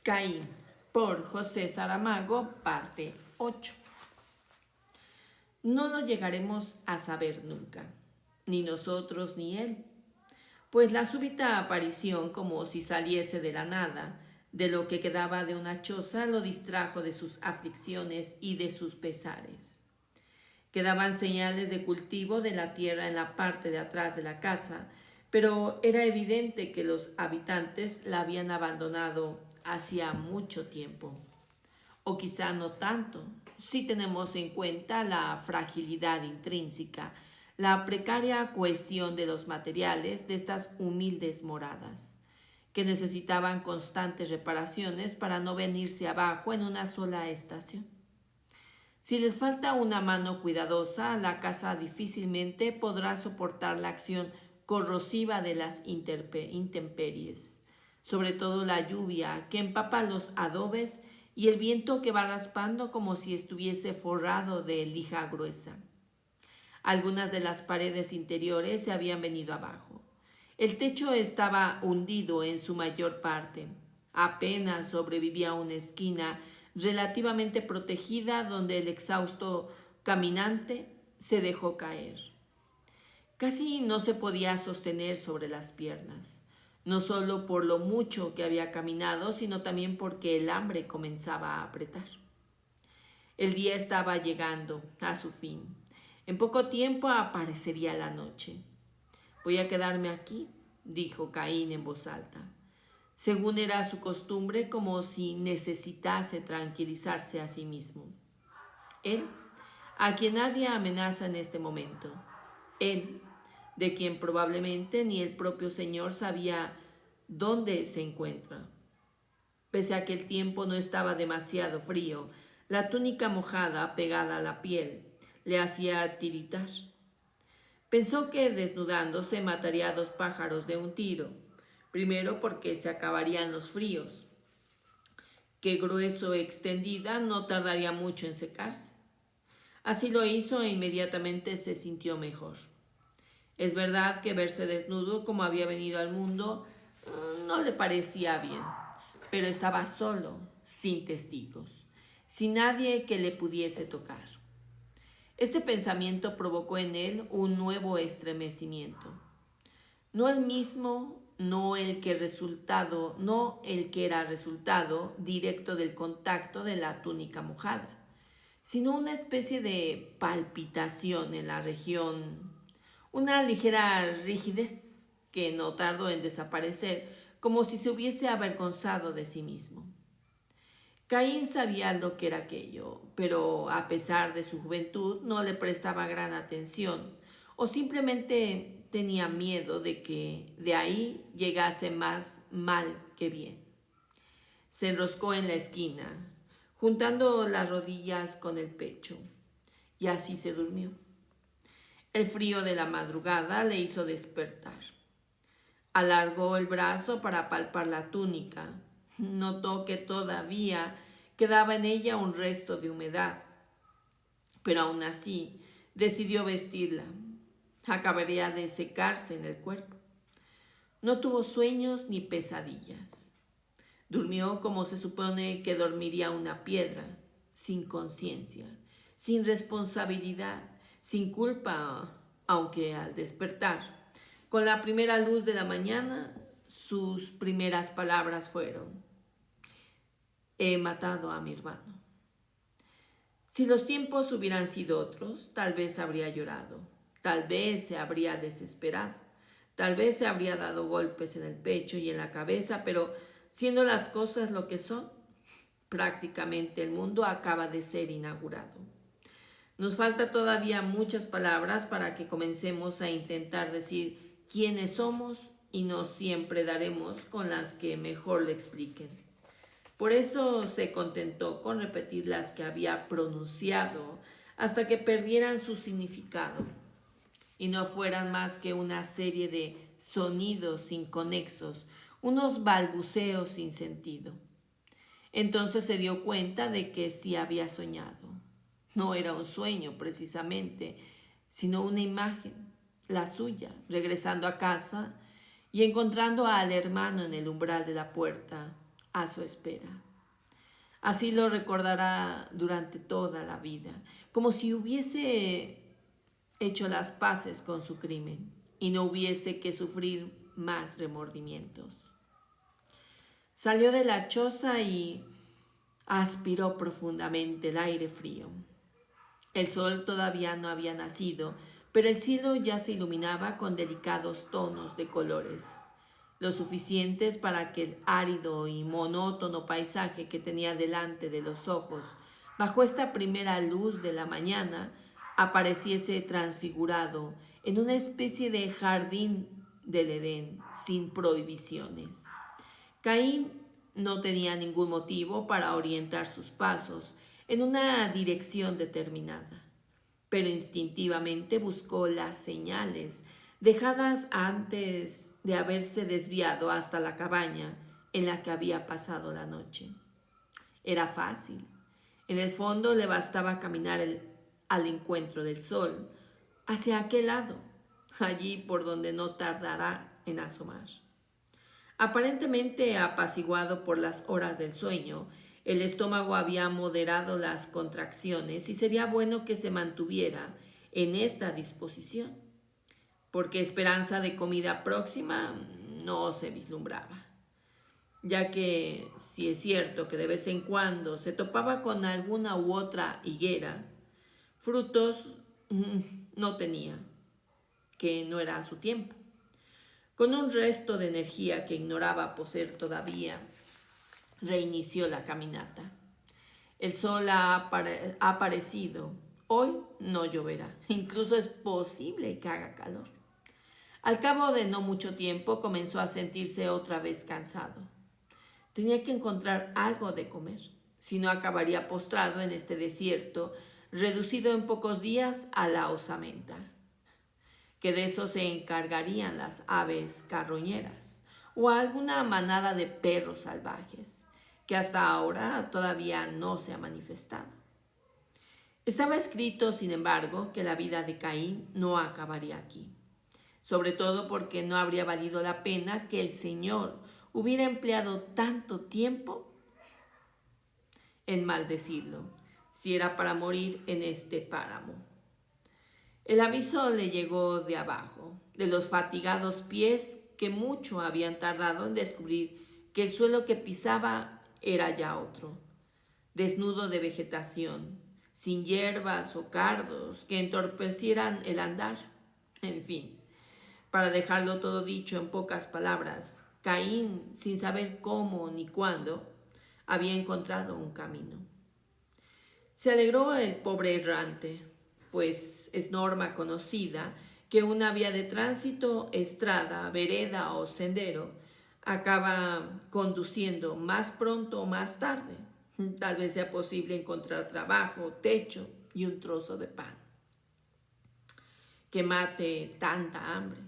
Caín, por José Saramago, parte 8. No lo llegaremos a saber nunca, ni nosotros ni él, pues la súbita aparición, como si saliese de la nada, de lo que quedaba de una choza, lo distrajo de sus aflicciones y de sus pesares. Quedaban señales de cultivo de la tierra en la parte de atrás de la casa, pero era evidente que los habitantes la habían abandonado hacía mucho tiempo. O quizá no tanto, si tenemos en cuenta la fragilidad intrínseca, la precaria cohesión de los materiales de estas humildes moradas, que necesitaban constantes reparaciones para no venirse abajo en una sola estación. Si les falta una mano cuidadosa, la casa difícilmente podrá soportar la acción corrosiva de las intemperies, sobre todo la lluvia que empapa los adobes y el viento que va raspando como si estuviese forrado de lija gruesa. Algunas de las paredes interiores se habían venido abajo. El techo estaba hundido en su mayor parte. Apenas sobrevivía una esquina relativamente protegida donde el exhausto caminante se dejó caer. Casi no se podía sostener sobre las piernas, no solo por lo mucho que había caminado, sino también porque el hambre comenzaba a apretar. El día estaba llegando a su fin. En poco tiempo aparecería la noche. Voy a quedarme aquí, dijo Caín en voz alta, según era su costumbre, como si necesitase tranquilizarse a sí mismo. Él, a quien nadie amenaza en este momento. Él, de quien probablemente ni el propio Señor sabía dónde se encuentra. Pese a que el tiempo no estaba demasiado frío, la túnica mojada pegada a la piel le hacía tiritar. Pensó que desnudándose mataría a 2 pájaros de un tiro. Primero porque se acabarían los fríos, que grueso extendida no tardaría mucho en secarse. Así lo hizo e inmediatamente se sintió mejor. Es verdad que verse desnudo como había venido al mundo no le parecía bien, pero estaba solo, sin testigos, sin nadie que le pudiese tocar. Este pensamiento provocó en él un nuevo estremecimiento. No el mismo, no el que era resultado directo del contacto de la túnica mojada, sino una especie de palpitación en la región, una ligera rigidez que no tardó en desaparecer, como si se hubiese avergonzado de sí mismo. Caín sabía lo que era aquello, pero a pesar de su juventud no le prestaba gran atención, o simplemente tenía miedo de que de ahí llegase más mal que bien. Se enroscó en la esquina, juntando las rodillas con el pecho, y así se durmió. El frío de la madrugada le hizo despertar. Alargó el brazo para palpar la túnica. Notó que todavía quedaba en ella un resto de humedad, pero aún así decidió vestirla. Acabaría de secarse en el cuerpo. No tuvo sueños ni pesadillas. Durmió como se supone que dormiría una piedra, sin conciencia, sin responsabilidad, sin culpa, aunque al despertar, con la primera luz de la mañana, sus primeras palabras fueron: he matado a mi hermano. Si los tiempos hubieran sido otros, tal vez habría llorado, tal vez se habría desesperado, tal vez se habría dado golpes en el pecho y en la cabeza, pero siendo las cosas lo que son, prácticamente el mundo acaba de ser inaugurado. Nos falta todavía muchas palabras para que comencemos a intentar decir quiénes somos y no siempre daremos con las que mejor le expliquen. Por eso se contentó con repetir las que había pronunciado hasta que perdieran su significado y no fueran más que una serie de sonidos inconexos, unos balbuceos sin sentido. Entonces se dio cuenta de que sí había soñado. No era un sueño precisamente, sino una imagen, la suya, regresando a casa y encontrando al hermano en el umbral de la puerta, a su espera. Así lo recordará durante toda la vida, como si hubiese hecho las paces con su crimen y no hubiese que sufrir más remordimientos. Salió de la choza y aspiró profundamente el aire frío. El sol todavía no había nacido, pero el cielo ya se iluminaba con delicados tonos de colores, lo suficientes para que el árido y monótono paisaje que tenía delante de los ojos, bajo esta primera luz de la mañana, apareciese transfigurado en una especie de jardín del Edén sin prohibiciones. Caín no tenía ningún motivo para orientar sus pasos en una dirección determinada, pero instintivamente buscó las señales dejadas antes de haberse desviado hasta la cabaña en la que había pasado la noche. Era fácil. En el fondo le bastaba caminar al encuentro del sol, hacia aquel lado, allí por donde no tardará en asomar. Aparentemente apaciguado por las horas del sueño, el estómago había moderado las contracciones y sería bueno que se mantuviera en esta disposición, porque esperanza de comida próxima no se vislumbraba, ya que si es cierto que de vez en cuando se topaba con alguna u otra higuera, frutos no tenía, que no era a su tiempo. Con un resto de energía que ignoraba poseer todavía, reinició la caminata. El sol ha aparecido. Hoy no lloverá. Incluso es posible que haga calor. Al cabo de no mucho tiempo comenzó a sentirse otra vez cansado. Tenía que encontrar algo de comer, si no acabaría postrado en este desierto, reducido en pocos días a la osamenta, que de eso se encargarían las aves carroñeras o alguna manada de perros salvajes, que hasta ahora todavía no se ha manifestado. Estaba escrito, sin embargo, que la vida de Caín no acabaría aquí, sobre todo porque no habría valido la pena que el Señor hubiera empleado tanto tiempo en maldecirlo, si era para morir en este páramo. El aviso le llegó de abajo, de los fatigados pies que mucho habían tardado en descubrir que el suelo que pisaba era ya otro, desnudo de vegetación, sin hierbas o cardos que entorpecieran el andar. En fin, para dejarlo todo dicho en pocas palabras, Caín, sin saber cómo ni cuándo, había encontrado un camino. Se alegró el pobre errante, pues es norma conocida que una vía de tránsito, estrada, vereda o sendero acaba conduciendo más pronto o más tarde. Tal vez sea posible encontrar trabajo, techo y un trozo de pan que mate tanta hambre.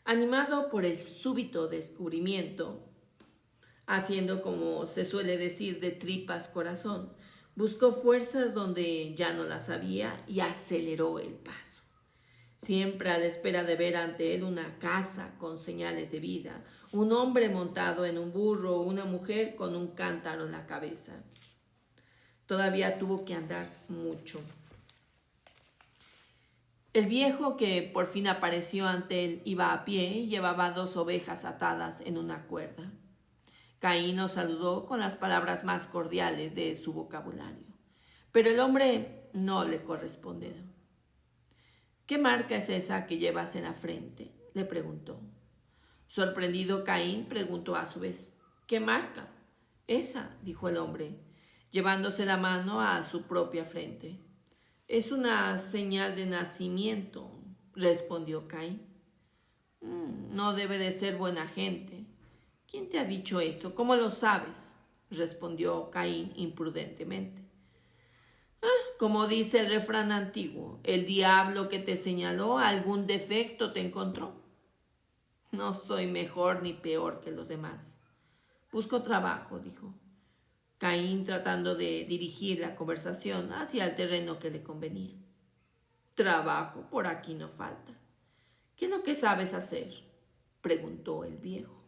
Animado por el súbito descubrimiento, haciendo como se suele decir de tripas corazón, buscó fuerzas donde ya no las había y aceleró el paso, siempre a la espera de ver ante él una casa con señales de vida, un hombre montado en un burro o una mujer con un cántaro en la cabeza. Todavía tuvo que andar mucho. El viejo que por fin apareció ante él iba a pie y llevaba 2 ovejas atadas en una cuerda. Caín nos saludó con las palabras más cordiales de su vocabulario, pero el hombre no le correspondió. ¿Qué marca es esa que llevas en la frente?, le preguntó. Sorprendido, Caín preguntó a su vez, ¿qué marca? Esa, dijo el hombre, llevándose la mano a su propia frente. Es una señal de nacimiento, respondió Caín. No debe de ser buena gente. ¿Quién te ha dicho eso? ¿Cómo lo sabes?, respondió Caín imprudentemente. Como dice el refrán antiguo, el diablo que te señaló algún defecto te encontró. No soy mejor ni peor que los demás. Busco trabajo, dijo Caín, tratando de dirigir la conversación hacia el terreno que le convenía. Trabajo por aquí no falta. ¿Qué es lo que sabes hacer?, preguntó el viejo.